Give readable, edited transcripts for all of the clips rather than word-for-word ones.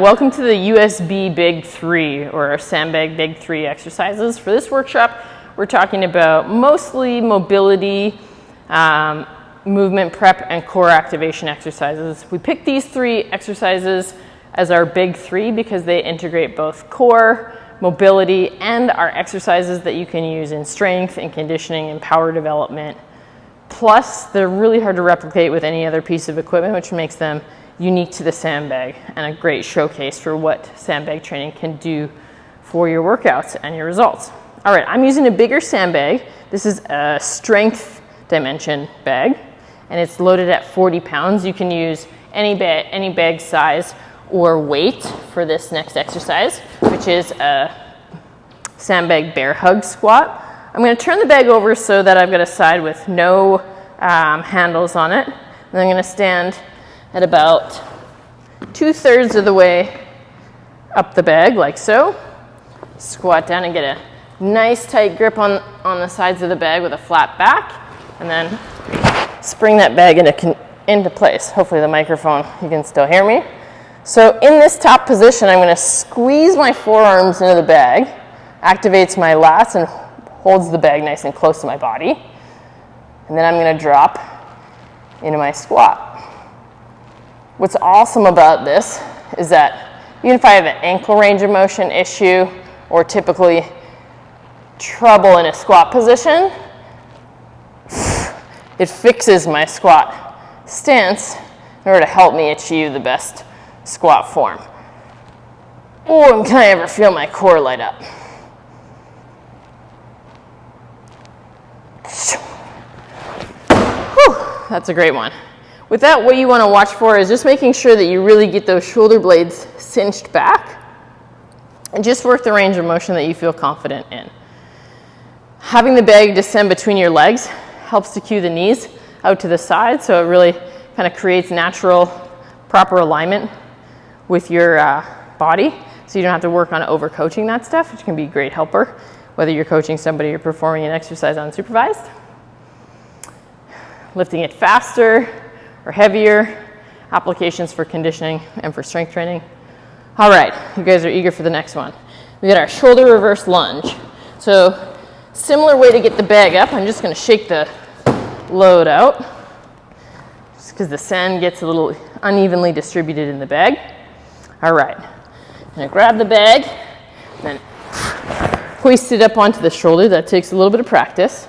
Welcome to the USB Big 3 or Sandbag Big 3 exercises. For this workshop, we're talking about mostly mobility, movement prep, and core activation exercises. We picked these three exercises as our Big 3 because they integrate both core, mobility, and our exercises that you can use in strength and conditioning and power development. Plus, they're really hard to replicate with any other piece of equipment, which makes them unique to the Sandbag and a great showcase for what Sandbag training can do for your workouts and your results. All right, I'm using a bigger Sandbag. This is a strength dimension bag, and it's loaded at 40 pounds. You can use any bag size or weight for this next exercise, which is a Sandbag Bearhug squat. I'm going to turn the bag over so that I've got a side with no handles on it. And I'm going to stand at about 2/3 of the way up the bag, like so. Squat down and get a nice tight grip on the sides of the bag with a flat back, and then spring that bag into place. Hopefully the microphone, you can still hear me. So in this top position, I'm going to squeeze my forearms into the bag, activates my lats and holds the bag nice and close to my body. And then I'm going to drop into my squat. What's awesome about this is that even if I have an ankle range of motion issue or typically trouble in a squat position, it fixes my squat stance in order to help me achieve the best squat form. Oh, and can I ever feel my core light up? Whew, that's a great one. With that, what you want to watch for is just making sure that you really get those shoulder blades cinched back and just work the range of motion that you feel confident in. Having the bag descend between your legs helps to cue the knees out to the side, so it really kind of creates natural, proper alignment with your body, so you don't have to work on overcoaching that stuff, which can be a great helper, whether you're coaching somebody or performing an exercise unsupervised. Lifting it faster or heavier, applications for conditioning and for strength training. All right, you guys are eager for the next one. We got our shoulder reverse lunge. So similar way to get the bag up, I'm just gonna shake the load out, just because the sand gets a little unevenly distributed in the bag. All right, I'm gonna grab the bag, then hoist it up onto the shoulder. That takes a little bit of practice.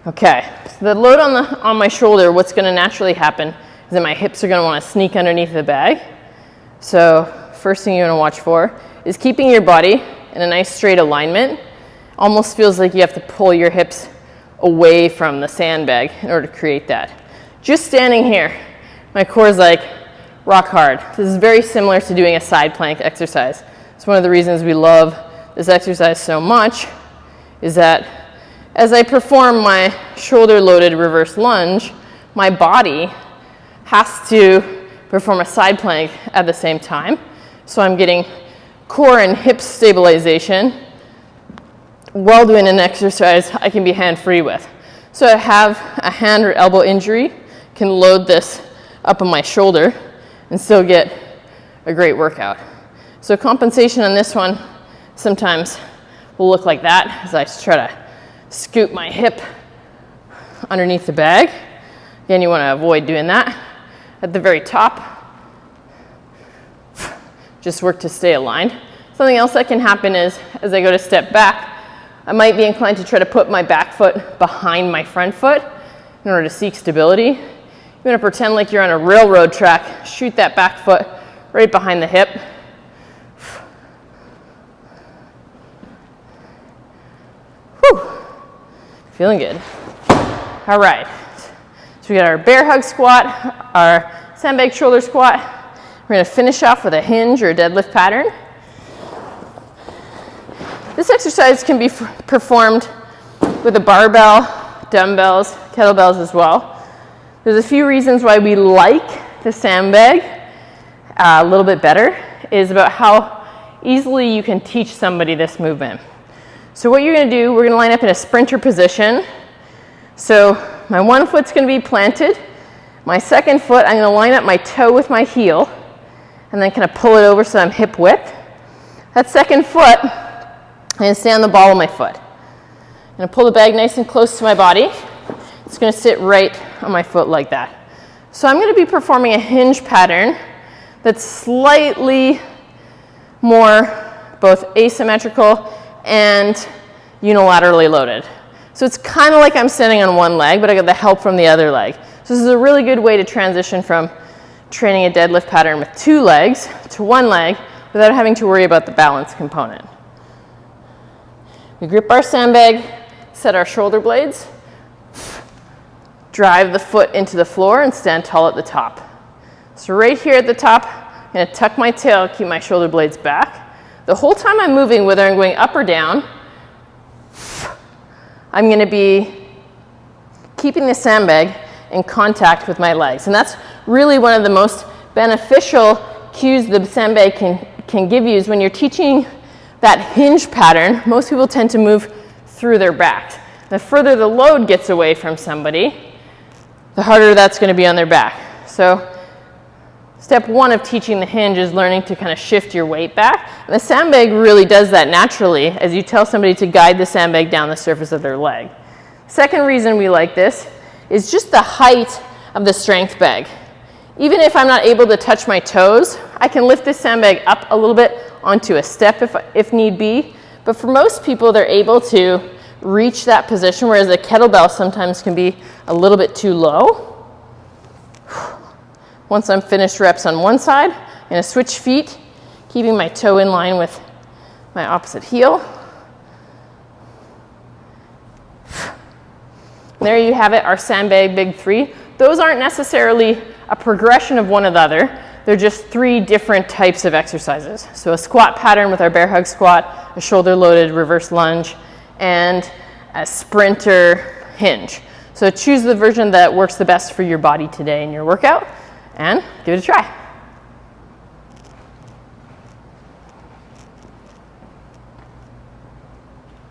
Okay, so the load on my shoulder, what's going to naturally happen is that my hips are going to want to sneak underneath the bag. So first thing you want to watch for is keeping your body in a nice straight alignment. Almost feels like you have to pull your hips away from the sandbag in order to create that. Just standing here, my core is like rock hard. This is very similar to doing a side plank exercise. It's one of the reasons we love this exercise so much is that as I perform my shoulder-loaded reverse lunge, my body has to perform a side plank at the same time. So I'm getting core and hip stabilization while doing an exercise I can be hand-free with. So I have a hand or elbow injury, can load this up on my shoulder and still get a great workout. So compensation on this one sometimes will look like that as I try to scoop my hip underneath the bag. Again, you want to avoid doing that. At the very top, just work to stay aligned. Something else that can happen is, as I go to step back, I might be inclined to try to put my back foot behind my front foot in order to seek stability. You want to pretend like you're on a railroad track, shoot that back foot right behind the hip. Whew. Feeling good. All right, so we got our Bearhug squat, our Sandbag shoulder squat. We're gonna finish off with a hinge or a deadlift pattern. This exercise can be performed with a barbell, dumbbells, kettlebells as well. There's a few reasons why we like the Sandbag a little bit better, is about how easily you can teach somebody this movement. So what you're going to do, we're going to line up in a sprinter position. So my one foot's going to be planted. My second foot, I'm going to line up my toe with my heel. And and then kind of pull it over so I'm hip width. That second foot, I'm going to stay on the ball of my foot. I'm going to pull the bag nice and close to my body. It's going to sit right on my foot like that. So I'm going to be performing a hinge pattern that's slightly more both asymmetrical and unilaterally loaded. So it's kind of like I'm standing on one leg, but I got the help from the other leg. So this is a really good way to transition from training a deadlift pattern with 2 legs to 1 leg without having to worry about the balance component. We grip our sandbag, set our shoulder blades, drive the foot into the floor and stand tall at the top. So right here at the top, I'm going to tuck my tail, keep my shoulder blades back. The whole time I'm moving, whether I'm going up or down, I'm going to be keeping the sandbag in contact with my legs. And that's really one of the most beneficial cues the sandbag can give you is when you're teaching that hinge pattern, most people tend to move through their back. The further the load gets away from somebody, the harder that's going to be on their back. So step 1 of teaching the hinge is learning to kind of shift your weight back. And the sandbag really does that naturally as you tell somebody to guide the sandbag down the surface of their leg. Second reason we like this is just the height of the strength bag. Even if I'm not able to touch my toes, I can lift this sandbag up a little bit onto a step if need be. But for most people, they're able to reach that position, whereas a kettlebell sometimes can be a little bit too low. Once I'm finished reps on one side, I'm going to switch feet, keeping my toe in line with my opposite heel. There you have it, our sandbag big 3. Those aren't necessarily a progression of one another. They're just 3 different types of exercises. So a squat pattern with our Bearhug squat, a shoulder-loaded reverse lunge, and a sprinter hinge. So choose the version that works the best for your body today in your workout, and give it a try.